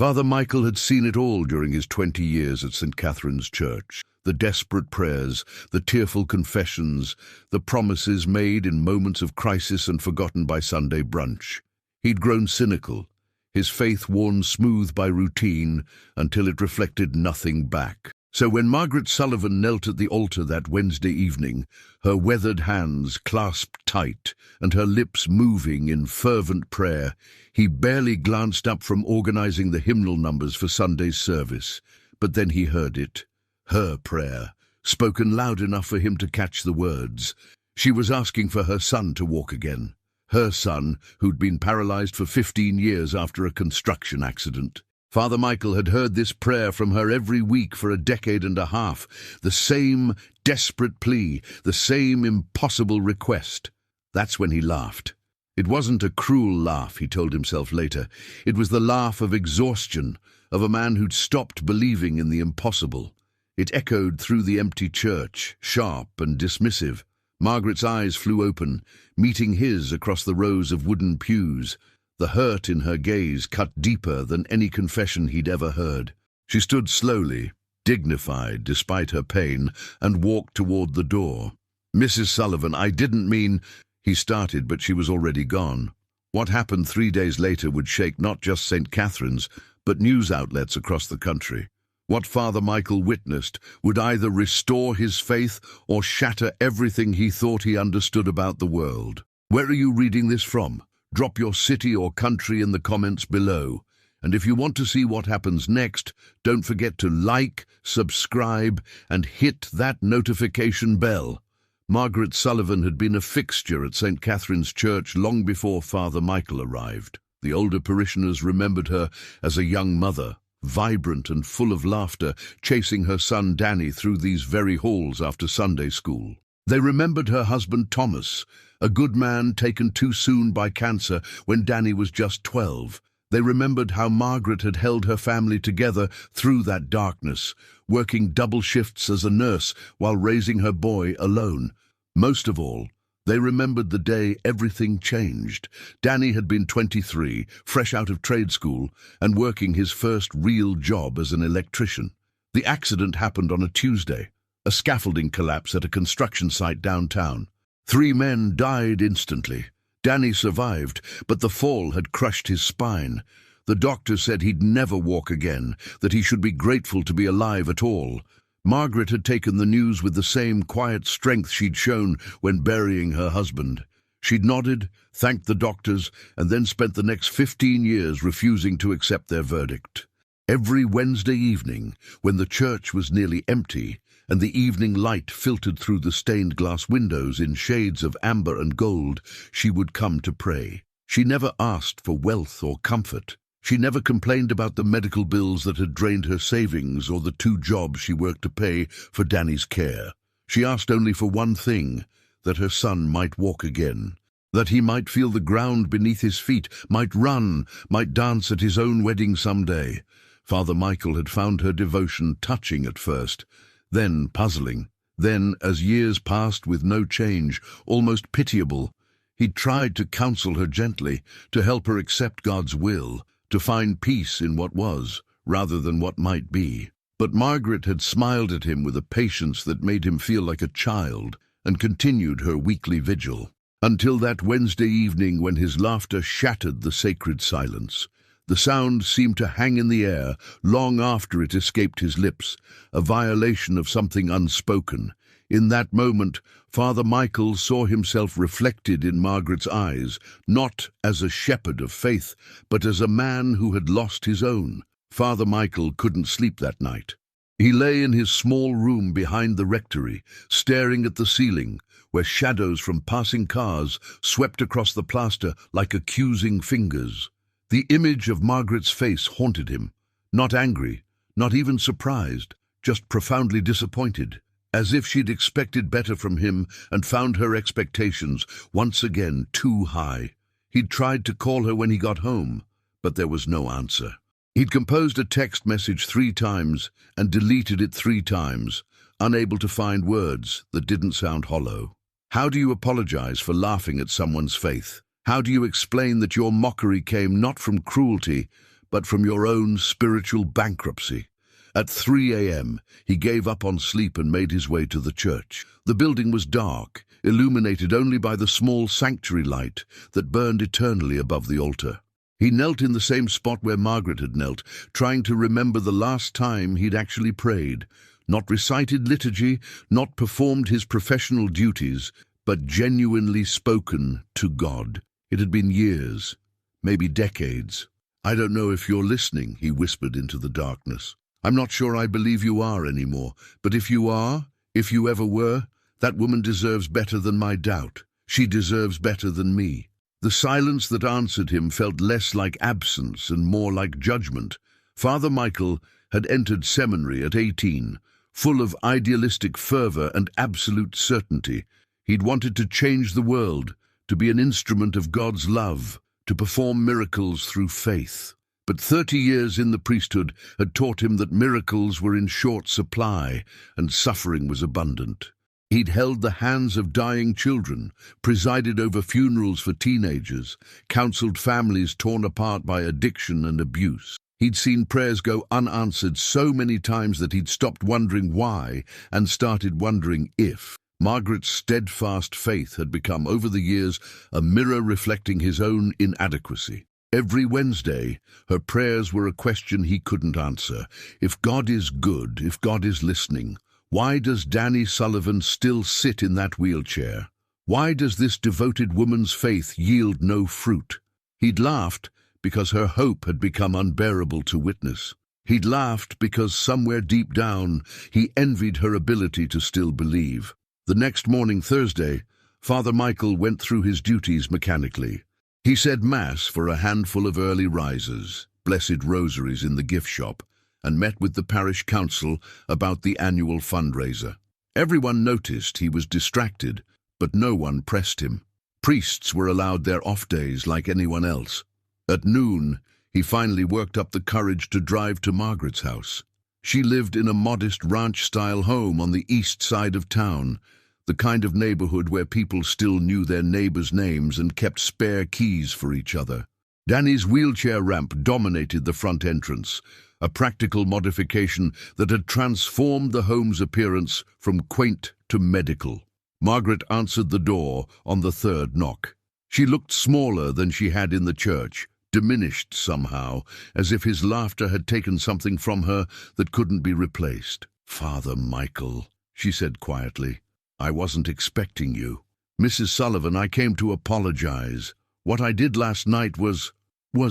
Father Michael had seen it all during his 20 years at St. Catherine's Church. The desperate prayers, the tearful confessions, the promises made in moments of crisis and forgotten by Sunday brunch. He'd grown cynical, his faith worn smooth by routine until it reflected nothing back. So when Margaret Sullivan knelt at the altar that Wednesday evening, her weathered hands clasped tight and her lips moving in fervent prayer, he barely glanced up from organizing the hymnal numbers for Sunday's service. But then he heard it, her prayer, spoken loud enough for him to catch the words. She was asking for her son to walk again. Her son, who'd been paralyzed for 15 years after a construction accident. Father Michael had heard this prayer from her every week for a decade and a half, the same desperate plea, the same impossible request. That's when he laughed. It wasn't a cruel laugh, he told himself later. It was the laugh of exhaustion, of a man who'd stopped believing in the impossible. It echoed through the empty church, sharp and dismissive. Margaret's eyes flew open, meeting his across the rows of wooden pews. The hurt in her gaze cut deeper than any confession he'd ever heard. She stood slowly, dignified despite her pain, and walked toward the door. "Mrs. Sullivan, I didn't mean—" He started, but she was already gone. What happened 3 days later would shake not just St. Catherine's, but news outlets across the country. What Father Michael witnessed would either restore his faith or shatter everything he thought he understood about the world. Where are you reading this from? Drop your city or country in the comments below. And if you want to see what happens next, don't forget to like, subscribe, and hit that notification bell. Margaret Sullivan had been a fixture at St. Catherine's Church long before Father Michael arrived. The older parishioners remembered her as a young mother, vibrant and full of laughter, chasing her son Danny through these very halls after Sunday school. They remembered her husband Thomas, a good man taken too soon by cancer when Danny was just 12. They remembered how Margaret had held her family together through that darkness, working double shifts as a nurse while raising her boy alone. Most of all, they remembered the day everything changed. Danny had been 23, fresh out of trade school, and working his first real job as an electrician. The accident happened on a Tuesday, a scaffolding collapse at a construction site downtown. 3 men died instantly. Danny survived, but the fall had crushed his spine. The doctor said he'd never walk again, that he should be grateful to be alive at all. Margaret had taken the news with the same quiet strength she'd shown when burying her husband. She'd nodded, thanked the doctors, and then spent the next 15 years refusing to accept their verdict. Every Wednesday evening, when the church was nearly empty, and the evening light filtered through the stained glass windows in shades of amber and gold, she would come to pray. She never asked for wealth or comfort. She never complained about the medical bills that had drained her savings or the 2 jobs she worked to pay for Danny's care. She asked only for one thing, that her son might walk again, that he might feel the ground beneath his feet, might run, might dance at his own wedding someday. Father Michael had found her devotion touching at first, then puzzling. Then, as years passed with no change, almost pitiable, he'd tried to counsel her gently, to help her accept God's will, to find peace in what was, rather than what might be. But Margaret had smiled at him with a patience that made him feel like a child, and continued her weekly vigil. Until that Wednesday evening when his laughter shattered the sacred silence. The sound seemed to hang in the air long after it escaped his lips, a violation of something unspoken. In that moment, Father Michael saw himself reflected in Margaret's eyes, not as a shepherd of faith, but as a man who had lost his own. Father Michael couldn't sleep that night. He lay in his small room behind the rectory, staring at the ceiling, where shadows from passing cars swept across the plaster like accusing fingers. The image of Margaret's face haunted him, not angry, not even surprised, just profoundly disappointed, as if she'd expected better from him and found her expectations once again too high. He'd tried to call her when he got home, but there was no answer. He'd composed a text message 3 times and deleted it 3 times, unable to find words that didn't sound hollow. How do you apologize for laughing at someone's faith? How do you explain that your mockery came not from cruelty, but from your own spiritual bankruptcy. At 3 a.m., he gave up on sleep and made his way to the church. The building was dark, illuminated only by the small sanctuary light that burned eternally above the altar. He knelt in the same spot where Margaret had knelt, trying to remember the last time he'd actually prayed, not recited liturgy, not performed his professional duties, but genuinely spoken to God. It had been years, maybe decades. "I don't know if you're listening," he whispered into the darkness. "I'm not sure I believe you are anymore, but if you are, if you ever were, that woman deserves better than my doubt. She deserves better than me." The silence that answered him felt less like absence and more like judgment. Father Michael had entered seminary at 18, full of idealistic fervor and absolute certainty. He'd wanted to change the world, to be an instrument of God's love, to perform miracles through faith. But 30 years in the priesthood had taught him that miracles were in short supply and suffering was abundant. He'd held the hands of dying children, presided over funerals for teenagers, counseled families torn apart by addiction and abuse. He'd seen prayers go unanswered so many times that he'd stopped wondering why and started wondering if. Margaret's steadfast faith had become, over the years, a mirror reflecting his own inadequacy. Every Wednesday, her prayers were a question he couldn't answer. If God is good, if God is listening, why does Danny Sullivan still sit in that wheelchair? Why does this devoted woman's faith yield no fruit? He'd laughed because her hope had become unbearable to witness. He'd laughed because somewhere deep down he envied her ability to still believe. The next morning, Thursday, Father Michael went through his duties mechanically. He said Mass for a handful of early risers, blessed rosaries in the gift shop, and met with the parish council about the annual fundraiser. Everyone noticed he was distracted, but no one pressed him. Priests were allowed their off days like anyone else. At noon, he finally worked up the courage to drive to Margaret's house. She lived in a modest ranch-style home on the east side of town, the kind of neighborhood where people still knew their neighbors' names and kept spare keys for each other. Danny's wheelchair ramp dominated the front entrance, a practical modification that had transformed the home's appearance from quaint to medical. Margaret answered the door on the third knock. She looked smaller than she had in the church, diminished somehow, as if his laughter had taken something from her that couldn't be replaced. "Father Michael," she said quietly, "I wasn't expecting you." "Mrs. Sullivan, I came to apologize. What I did last night was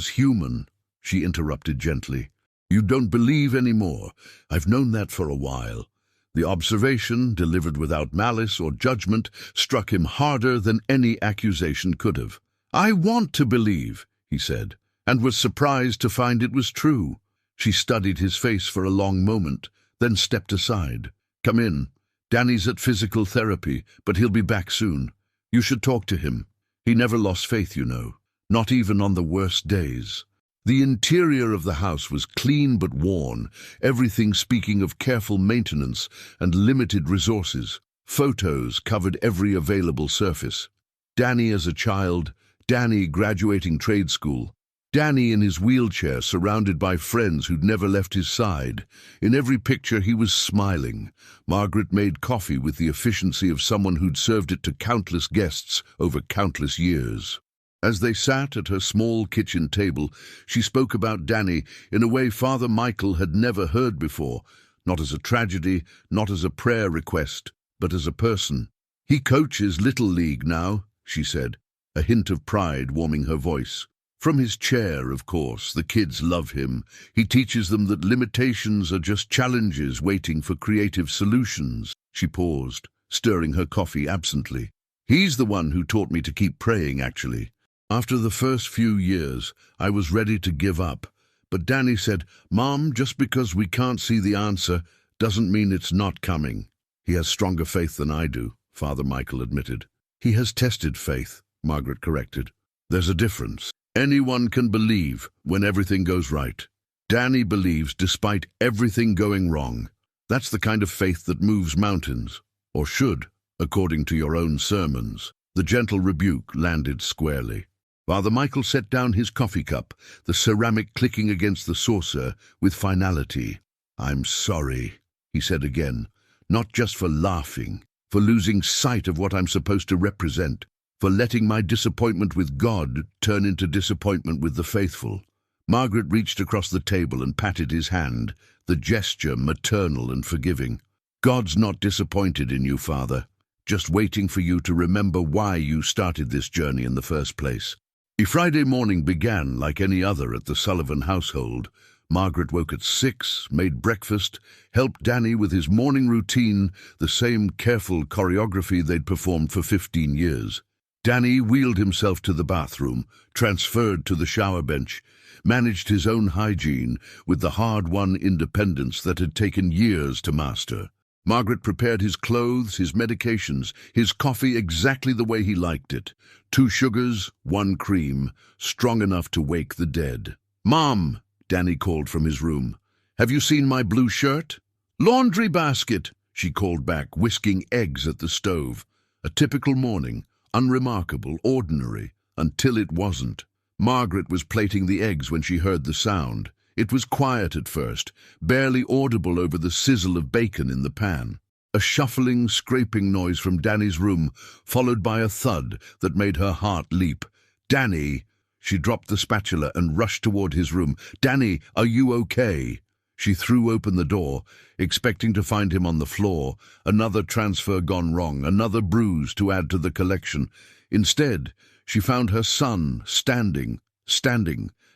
human," she interrupted gently. "You don't believe anymore. I've known that for a while." The observation, delivered without malice or judgment, struck him harder than any accusation could have. "I want to believe," he said, and was surprised to find it was true. She studied his face for a long moment, then stepped aside. "Come in. Danny's at physical therapy, but he'll be back soon. You should talk to him. He never lost faith, you know, not even on the worst days." The interior of the house was clean but worn, everything speaking of careful maintenance and limited resources. Photos covered every available surface. Danny as a child, Danny graduating trade school, Danny in his wheelchair surrounded by friends who'd never left his side. In every picture he was smiling. Margaret made coffee with the efficiency of someone who'd served it to countless guests over countless years. As they sat at her small kitchen table, she spoke about Danny in a way Father Michael had never heard before, not as a tragedy, not as a prayer request, but as a person. "He coaches Little League now," she said, a hint of pride warming her voice. "From his chair, of course, the kids love him. He teaches them that limitations are just challenges waiting for creative solutions." She paused, stirring her coffee absently. "He's the one who taught me to keep praying, actually. After the first few years, I was ready to give up. But Danny said, 'Mom, just because we can't see the answer doesn't mean it's not coming.'" "He has stronger faith than I do," Father Michael admitted. "He has tested faith," Margaret corrected. "There's a difference. Anyone can believe when everything goes right. Danny believes despite everything going wrong. That's the kind of faith that moves mountains, or should, according to your own sermons." The gentle rebuke landed squarely. Father Michael set down his coffee cup, the ceramic clicking against the saucer with finality. "I'm sorry," he said again, "not just for laughing, for losing sight of what I'm supposed to represent, for letting my disappointment with God turn into disappointment with the faithful." Margaret reached across the table and patted his hand, the gesture maternal and forgiving. "God's not disappointed in you, Father, just waiting for you to remember why you started this journey in the first place." The Friday morning began like any other at the Sullivan household. Margaret woke at 6, made breakfast, helped Danny with his morning routine, the same careful choreography they'd performed for 15 years. Danny wheeled himself to the bathroom, transferred to the shower bench, managed his own hygiene with the hard-won independence that had taken years to master. Margaret prepared his clothes, his medications, his coffee exactly the way he liked it. 2 sugars, 1 cream, strong enough to wake the dead. "Mom," Danny called from his room, "have you seen my blue shirt?" "Laundry basket," she called back, whisking eggs at the stove. A typical morning, unremarkable, ordinary, until it wasn't. Margaret was plating the eggs when she heard the sound. It was quiet at first, barely audible over the sizzle of bacon in the pan. A shuffling, scraping noise from Danny's room, followed by a thud that made her heart leap. "Danny!" She dropped the spatula and rushed toward his room. "Danny, are you okay?" She threw open the door, expecting to find him on the floor, another transfer gone wrong, another bruise to add to the collection. Instead, she found her son standing,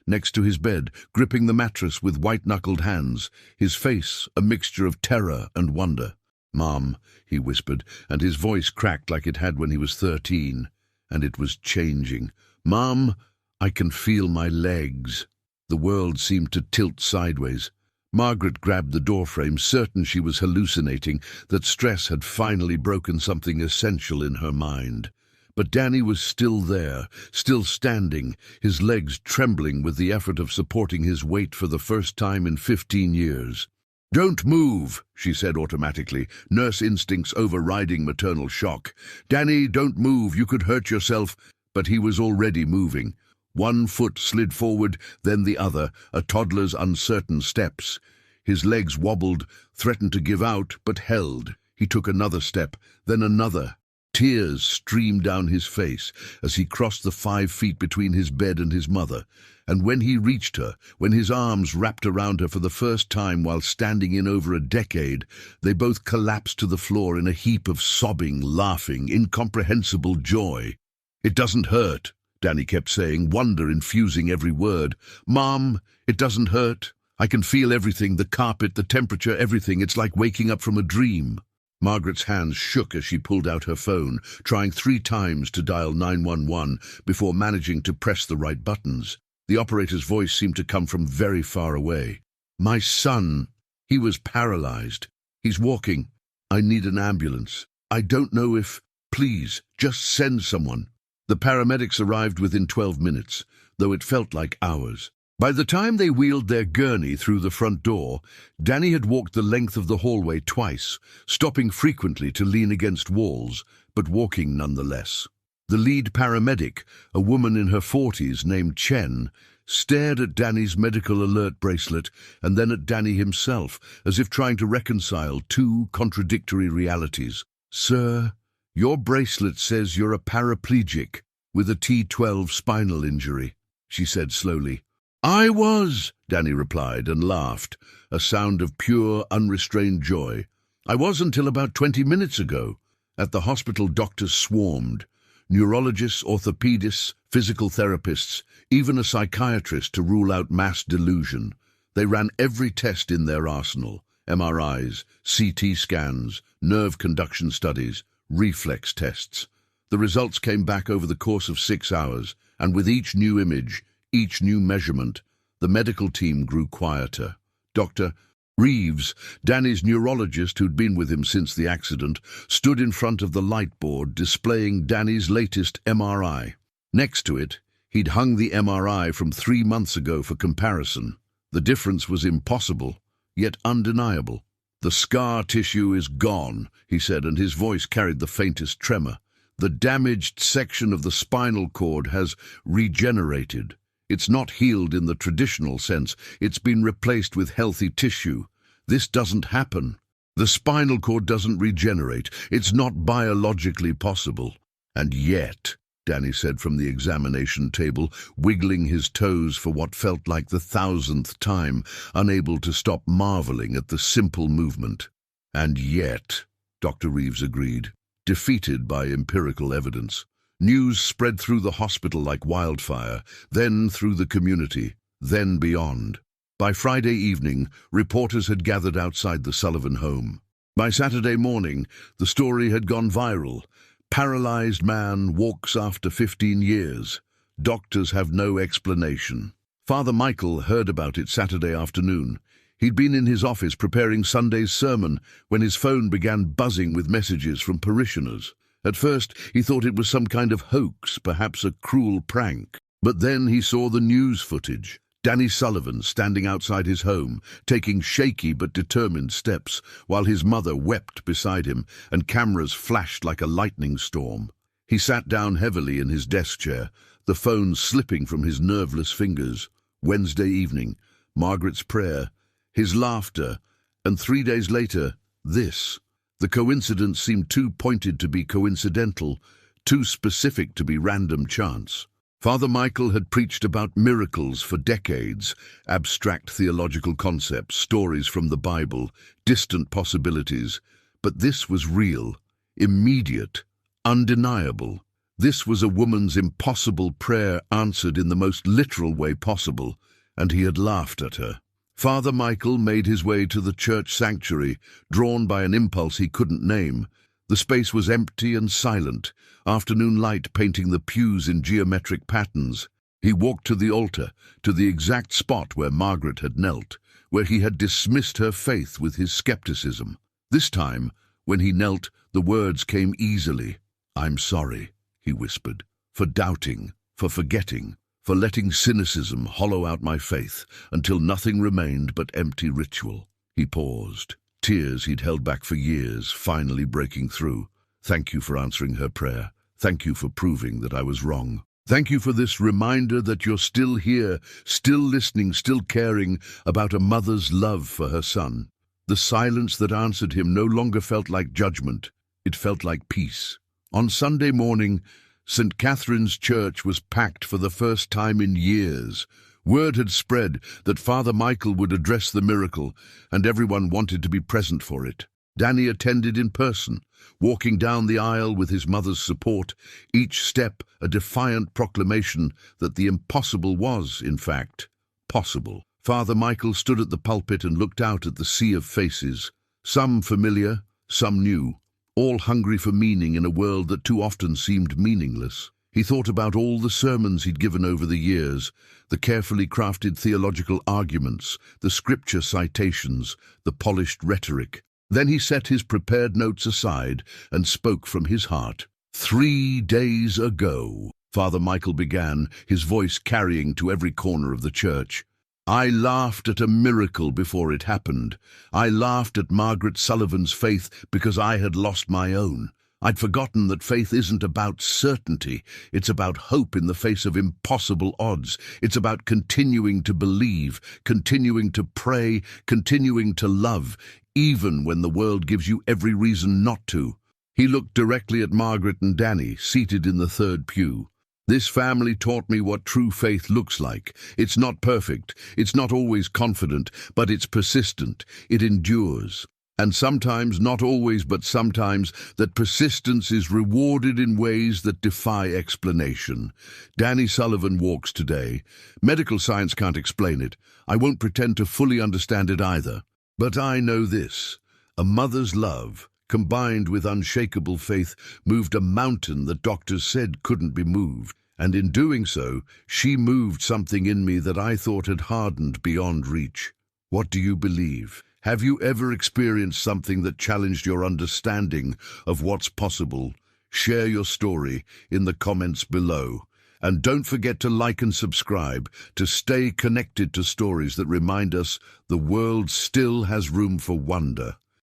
next to his bed, gripping the mattress with white-knuckled hands, his face a mixture of terror and wonder. "Mom," he whispered, and his voice cracked like it had when he was 13, and it was changing. "Mom, I can feel my legs." The world seemed to tilt sideways. Margaret grabbed the doorframe, certain she was hallucinating, that stress had finally broken something essential in her mind. But Danny was still there, still standing, his legs trembling with the effort of supporting his weight for the first time in 15 years. "Don't move," she said automatically, nurse instincts overriding maternal shock. "Danny, don't move, you could hurt yourself." But he was already moving. 1 foot slid forward, then the other, a toddler's uncertain steps. His legs wobbled, threatened to give out, but held. He took another step, then another. Tears streamed down his face as he crossed the 5 feet between his bed and his mother, and when he reached her, when his arms wrapped around her for the first time while standing in over a decade, they both collapsed to the floor in a heap of sobbing, laughing, incomprehensible joy. "It doesn't hurt," Danny kept saying, wonder infusing every word. "Mom, it doesn't hurt. I can feel everything, the carpet, the temperature, everything. It's like waking up from a dream." Margaret's hands shook as she pulled out her phone, trying 3 times to dial 911 before managing to press the right buttons. The operator's voice seemed to come from very far away. "My son, he was paralyzed. He's walking. I need an ambulance. I don't know if... Please, just send someone." The paramedics arrived within 12 minutes, though it felt like hours. By the time they wheeled their gurney through the front door, Danny had walked the length of the hallway twice, stopping frequently to lean against walls, but walking nonetheless. The lead paramedic, a woman in her 40s named Chen, stared at Danny's medical alert bracelet and then at Danny himself, as if trying to reconcile 2 contradictory realities. "Sir, your bracelet says you're a paraplegic with a T12 spinal injury," she said slowly. "I was," Danny replied and laughed, a sound of pure, unrestrained joy. "I was until about 20 minutes ago." At the hospital, doctors swarmed. Neurologists, orthopedists, physical therapists, even a psychiatrist to rule out mass delusion. They ran every test in their arsenal: MRIs, CT scans, nerve conduction studies, reflex tests. The results came back over the course of 6 hours, and with each new image, each new measurement, the medical team grew quieter. Dr. Reeves, Danny's neurologist who'd been with him since the accident, stood in front of the light board displaying Danny's latest MRI. Next to it, he'd hung the MRI from 3 months ago for comparison. The difference was impossible, yet undeniable. "The scar tissue is gone," he said, and his voice carried the faintest tremor. The damaged section of the spinal cord has regenerated. It's not healed in the traditional sense. It's been replaced with healthy tissue. This doesn't happen. The spinal cord doesn't regenerate. It's not biologically possible. And yet, Danny said from the examination table, wiggling his toes for what felt like the 1,000th time, unable to stop marveling at the simple movement. And yet, Dr. Reeves agreed, defeated by empirical evidence. News spread through the hospital like wildfire, then through the community, then beyond. By Friday evening, reporters had gathered outside the Sullivan home. By Saturday morning, the story had gone viral. Paralyzed man walks after 15 years. Doctors have no explanation. Father Michael heard about it Saturday afternoon. He'd been in his office preparing Sunday's sermon when his phone began buzzing with messages from parishioners. At first, he thought it was some kind of hoax, perhaps a cruel prank. But then he saw the news footage. Danny Sullivan standing outside his home, taking shaky but determined steps, while his mother wept beside him, and cameras flashed like a lightning storm. He sat down heavily in his desk chair, the phone slipping from his nerveless fingers. Wednesday evening, Margaret's prayer, his laughter, and 3 days later, this. The coincidence seemed too pointed to be coincidental, too specific to be random chance. Father Michael had preached about miracles for decades, abstract theological concepts, stories from the Bible, distant possibilities. But this was real, immediate, undeniable. This was a woman's impossible prayer answered in the most literal way possible, and he had laughed at her. Father Michael made his way to the church sanctuary, drawn by an impulse he couldn't name. The space was empty and silent, afternoon light painting the pews in geometric patterns. He walked to the altar, to the exact spot where Margaret had knelt, where he had dismissed her faith with his skepticism. This time, when he knelt, the words came easily. "I'm sorry," he whispered, "for doubting, for forgetting, for letting cynicism hollow out my faith until nothing remained but empty ritual." He paused. Tears he'd held back for years, finally breaking through. "Thank you for answering her prayer. Thank you for proving that I was wrong. Thank you for this reminder that you're still here, still listening, still caring about a mother's love for her son." The silence that answered him no longer felt like judgment. It felt like peace. On Sunday morning, St. Catherine's Church was packed for the first time in years. Word had spread that Father Michael would address the miracle, and everyone wanted to be present for it. Danny attended in person, walking down the aisle with his mother's support, each step a defiant proclamation that the impossible was, in fact, possible. Father Michael stood at the pulpit and looked out at the sea of faces, some familiar, some new, all hungry for meaning in a world that too often seemed meaningless. He thought about all the sermons he'd given over the years, the carefully crafted theological arguments, the scripture citations, the polished rhetoric. Then he set his prepared notes aside and spoke from his heart. 3 days ago, Father Michael began, his voice carrying to every corner of the church. I laughed at a miracle before it happened. I laughed at Margaret Sullivan's faith because I had lost my own. I'd forgotten that faith isn't about certainty. It's about hope in the face of impossible odds. It's about continuing to believe, continuing to pray, continuing to love, even when the world gives you every reason not to. He looked directly at Margaret and Danny, seated in the third pew. This family taught me what true faith looks like. It's not perfect, it's not always confident, but it's persistent, it endures. And sometimes, not always, but sometimes, that persistence is rewarded in ways that defy explanation. Danny Sullivan walks today. Medical science can't explain it. I won't pretend to fully understand it either. But I know this. A mother's love, combined with unshakable faith, moved a mountain that doctors said couldn't be moved. And in doing so, she moved something in me that I thought had hardened beyond reach. What do you believe? Have you ever experienced something that challenged your understanding of what's possible? Share your story in the comments below. And don't forget to like and subscribe to stay connected to stories that remind us the world still has room for wonder.